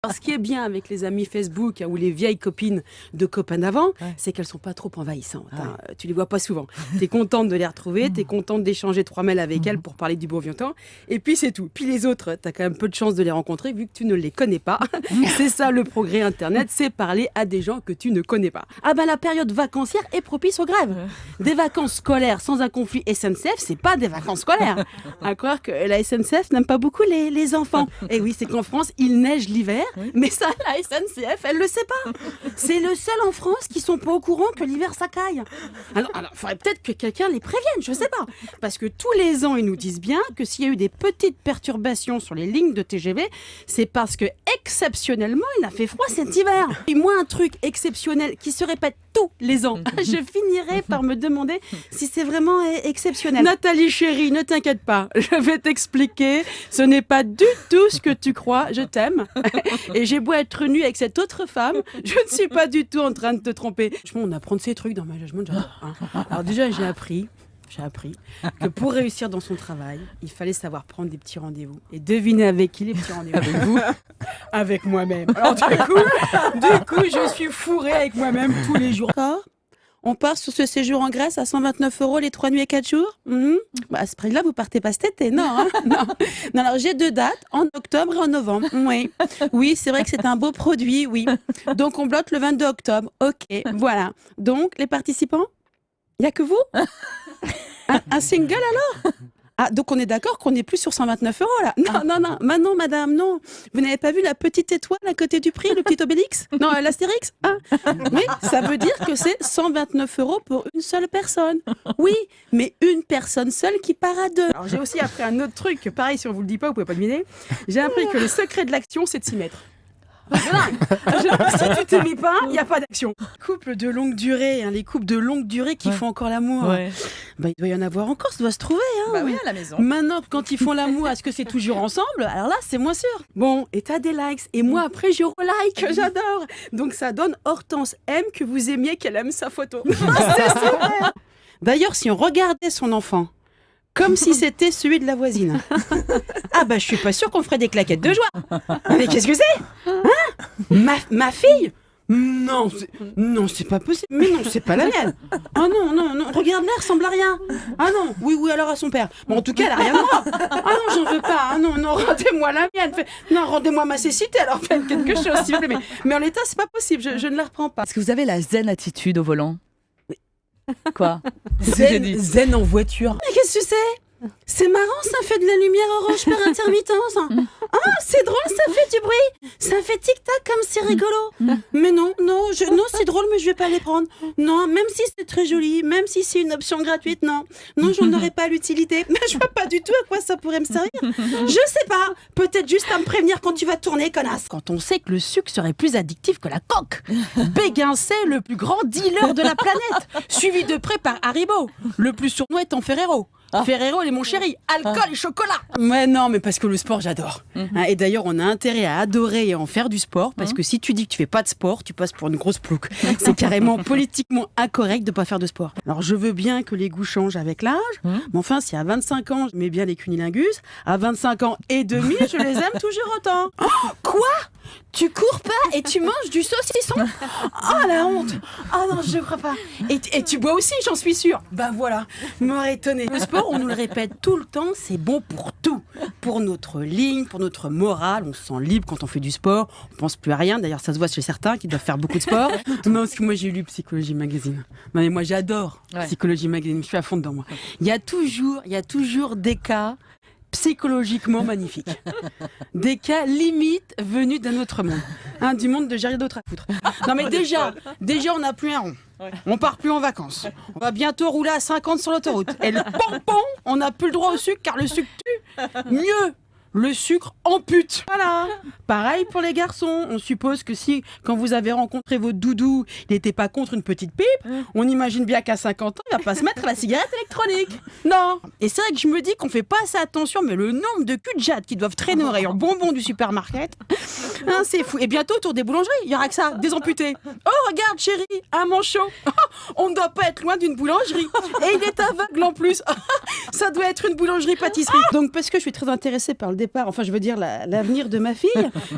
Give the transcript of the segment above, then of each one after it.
Alors, ce qui est bien avec les amis Facebook ou les vieilles copines de copains d'avant, c'est qu'elles sont pas trop envahissantes. Hein. Tu les vois pas souvent. Tu es contente de les retrouver, tu es contente d'échanger 3 mails avec elles pour parler du beau vieux temps. Et puis c'est tout. Puis les autres, tu as quand même peu de chance de les rencontrer vu que tu ne les connais pas. C'est ça le progrès Internet, c'est parler à des gens que tu ne connais pas. Ah ben la période vacancière est propice aux grèves. Des vacances scolaires sans un conflit SNCF, c'est pas des vacances scolaires. À croire que la SNCF n'aime pas beaucoup les enfants. Et oui, c'est qu'en France, il neige l'hiver. Mais ça, la SNCF, elle le sait pas. C'est le seul en France qui sont pas au courant que l'hiver ça caille. Alors, faudrait peut-être que quelqu'un les prévienne, je sais pas. Parce que tous les ans, ils nous disent bien que s'il y a eu des petites perturbations sur les lignes de TGV, c'est parce que exceptionnellement, il a fait froid cet hiver. Et moi, un truc exceptionnel qui se répète tous les ans, je finirai par me demander si c'est vraiment exceptionnel. Nathalie chérie, ne t'inquiète pas, je vais t'expliquer. Ce n'est pas du tout ce que tu crois, je t'aime. Et j'ai beau être nue avec cette autre femme, je ne suis pas du tout en train de te tromper. Franchement, on apprend de ces trucs dans ma jugement, j'adore. Hein. Alors déjà, j'ai appris que pour réussir dans son travail, il fallait savoir prendre des petits rendez-vous. Et devinez avec qui les petits rendez-vous? Avec vous? Avec moi-même. Alors du coup, je suis fourrée avec moi-même tous les jours. On part sur ce séjour en Grèce à 129 € les 3 nuits et 4 jours. À ce prix-là, vous partez pas cet été, non, hein. Non, alors j'ai 2 dates, en octobre et en novembre. Oui, c'est vrai que c'est un beau produit, oui. Donc on bloque le 22 octobre. Ok, voilà. Donc les participants, il y a que vous? Un single alors? Ah, donc on est d'accord qu'on n'est plus sur 129 € là? Non, non, madame, non. Vous n'avez pas vu la petite étoile à côté du prix, le petit Obélix? Non, l'Astérix? Ah. Oui, ça veut dire que c'est 129 € pour une seule personne. Oui, mais une personne seule qui part à 2. Alors j'ai aussi appris un autre truc, que pareil, si on vous le dit pas, vous pouvez pas deviner. J'ai appris que le secret de l'action, c'est de s'y mettre. Si tu t'y mets pas, il n'y a pas d'action. Couple de longue durée, les couples de longue durée qui font encore l'amour. Il doit y en avoir encore, ça doit se trouver. Bah oui, à la maison. Maintenant, quand ils font l'amour, est-ce que c'est toujours ensemble? Alors là, c'est moins sûr. Bon, et t'as des likes. Et moi, après, je relike, j'adore. Donc ça donne Hortense aime que vous aimiez qu'elle aime sa photo. C'est super. D'ailleurs, si on regardait son enfant comme si c'était celui de la voisine. Ah bah je suis pas sûre qu'on ferait des claquettes de joie. Mais qu'est-ce que c'est? Hein? Ma fille? Non, c'est pas possible. Mais non, c'est pas la mienne. Ah non, regarde-la, elle ressemble à rien. Ah non, oui, alors à son père. Bon, en tout cas, elle a rien de moi. Ah non, j'en veux pas. Ah non, rendez-moi la mienne. Non, rendez-moi ma cécité, alors faites quelque chose, s'il vous plaît. Mais en l'état, c'est pas possible, je ne la reprends pas. Est-ce que vous avez la zen attitude au volant? Quoi? Zen en voiture. Mais qu'est-ce que c'est? C'est marrant, ça fait de la lumière orange par intermittence. Ah, c'est drôle, ça fait du bruit. Ça fait tic-tac comme c'est rigolo. Mais non, c'est drôle, mais je vais pas les prendre. Non, même si c'est très joli, même si c'est une option gratuite, non, j'en aurais pas l'utilité. Mais je vois pas du tout à quoi ça pourrait me servir. Je sais pas, peut-être juste à me prévenir quand tu vas tourner, connasse. Quand on sait que le sucre serait plus addictif que la coke. Béguincet, le plus grand dealer de la planète, suivi de près par Haribo, le plus sournois étant Ferrero. Ferrero, mon chéri, alcool et chocolat. Ouais, non, mais parce que le sport, j'adore. Et d'ailleurs, on a intérêt à adorer et à en faire du sport, parce que si tu dis que tu fais pas de sport, tu passes pour une grosse plouc. C'est carrément politiquement incorrect de pas faire de sport. Alors, je veux bien que les goûts changent avec l'âge, mais enfin, si à 25 ans, j'aimais bien les cunilingus, à 25 ans et demi, je les aime toujours autant. Oh, quoi? Tu cours pas et tu manges du saucisson? Oh la honte! Ah non, je crois pas. Et tu bois aussi, j'en suis sûre. Bah voilà, m'aurait étonné. Le sport, on nous le répète tout le temps, c'est bon pour tout. Pour notre ligne, pour notre morale, on se sent libre quand on fait du sport. On pense plus à rien. D'ailleurs, ça se voit chez certains qui doivent faire beaucoup de sport. Non, parce que moi j'ai lu Psychologie Magazine. Non, mais moi j'adore Psychologie Magazine. Je suis à fond dedans moi. Il y a toujours des cas psychologiquement magnifiques. Des cas limites venus d'un autre monde. Du monde de j'ai rien d'autre à foutre. Non mais déjà on n'a plus un rond. On part plus en vacances. On va bientôt rouler à 50 sur l'autoroute. Et le pompon, on n'a plus le droit au sucre car le sucre tue. Mieux, le sucre ampute. Voilà. Pareil pour les garçons. On suppose que si, quand vous avez rencontré votre doudou, il n'était pas contre une petite pipe, on imagine bien qu'à 50 ans, il va pas se mettre à la cigarette électronique. Non. Et c'est vrai que je me dis qu'on fait pas assez attention, mais le nombre de culs de jatte qui doivent traîner au rayon bonbons du supermarket, c'est fou. Et bientôt, autour des boulangeries, il y aura que ça, des amputés. Oh, regarde, chérie, un manchot. on ne doit pas être loin d'une boulangerie. Et il est aveugle en plus. Ça doit être une boulangerie-pâtisserie. Donc, parce que je suis très intéressée par le départ, enfin, je veux dire l'avenir de ma fille,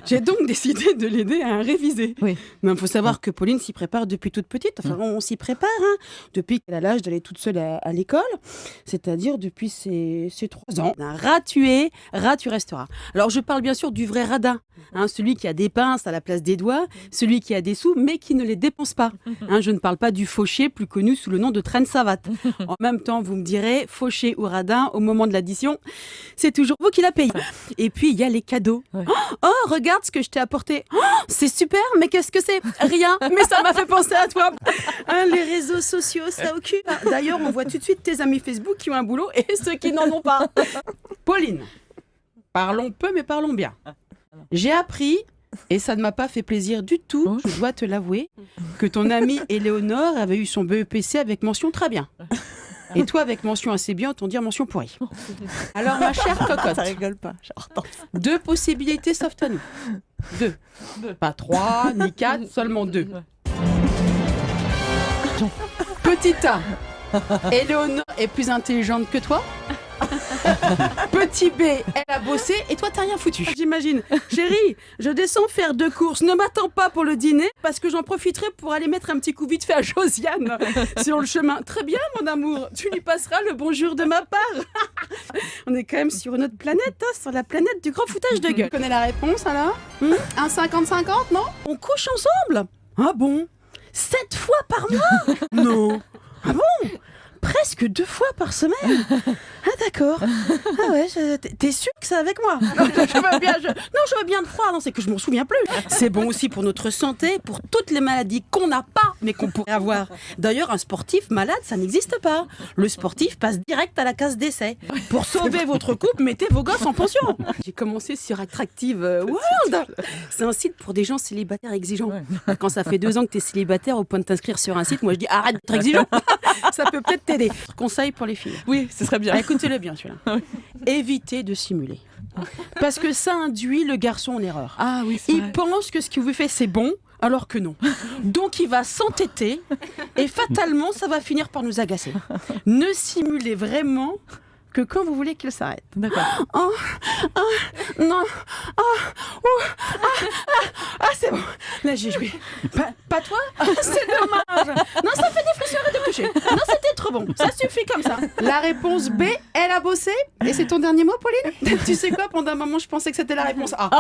j'ai donc décidé de l'aider à réviser. Oui. Mais il faut savoir que Pauline s'y prépare depuis toute petite. Enfin, on s'y prépare, hein, depuis qu'elle a l'âge d'aller toute seule à l'école, c'est-à-dire depuis ses 3 ans. Un rat tué tu resteras. Alors, je parle bien sûr du vrai radin, hein, celui qui a des pinces à la place des doigts, celui qui a des sous, mais qui ne les dépense pas. Hein, je ne parle pas du fauché, plus connu sous le nom de traîne savate. En même temps, vous me direz, fauché ou radin, au moment de l'addition, c'est toujours vous qui la payez. Et puis, il y a les cadeaux. Ouais. Oh, regarde ce que je t'ai apporté. Oh, c'est super, mais qu'est-ce que c'est? Rien, mais ça m'a fait penser à toi. Hein, les réseaux sociaux, ça occupe. D'ailleurs, on voit tout de suite tes amis Facebook qui ont un boulot et ceux qui n'en ont pas. Pauline, parlons peu, mais parlons bien. J'ai appris, et ça ne m'a pas fait plaisir du tout, je dois te l'avouer, que ton amie Éléonore avait eu son BEPC avec mention très bien. Et toi, avec mention assez bien, autant dire mention pourrie. Alors, ma chère cocotte, Ça rigole pas. 2 possibilités s'offrent à nous. 2. Pas 3, ni 4, seulement 2. Petit A, Éléonore est plus intelligente que toi. Petit B, elle a bossé et toi t'as rien foutu. J'imagine. Chérie, je descends faire 2 courses. Ne m'attends pas pour le dîner parce que j'en profiterai pour aller mettre un petit coup vite fait à Josiane sur le chemin. Très bien mon amour, tu lui passeras le bonjour de ma part. On est quand même sur une autre planète, hein, sur la planète du grand foutage de gueule. Tu connais la réponse alors? Un 50-50, non? On couche ensemble? Ah bon? 7 fois par mois? Non. Ah bon? Presque 2 fois par semaine. Ah d'accord. Ah ouais, t'es sûr que c'est avec moi? Non, je veux bien te croire. Non, c'est que je m'en souviens plus. C'est bon aussi pour notre santé, pour toutes les maladies qu'on n'a pas, mais qu'on pourrait avoir. D'ailleurs, un sportif malade, ça n'existe pas. Le sportif passe direct à la case d'essai. Pour sauver votre couple, mettez vos gosses en pension. J'ai commencé sur Attractive World. C'est un site pour des gens célibataires exigeants. Quand ça fait 2 ans que t'es célibataire au point de t'inscrire sur un site, moi je dis arrête d'être exigeant. Ça peut peut-être t'aider. Conseil pour les filles. Oui, ce serait bien. Écoutez-le bien, celui-là. Évitez de simuler. Parce que ça induit le garçon en erreur. Ah oui, c'est Il vrai. pense que ce qu'il vous fait, c'est bon, alors que non. Donc, il va s'entêter et fatalement, ça va finir par nous agacer. Ne simulez vraiment que quand vous voulez qu'il s'arrête. D'accord. Non. C'est bon. Là, j'ai joué. Pas toi? C'est dommage. Non, ça fait des frissures et de coucher. Non, c'était trop bon. Ça suffit comme ça. La réponse B, elle a bossé. Et c'est ton dernier mot, Pauline? Tu sais quoi? Pendant un moment, je pensais que c'était la réponse A.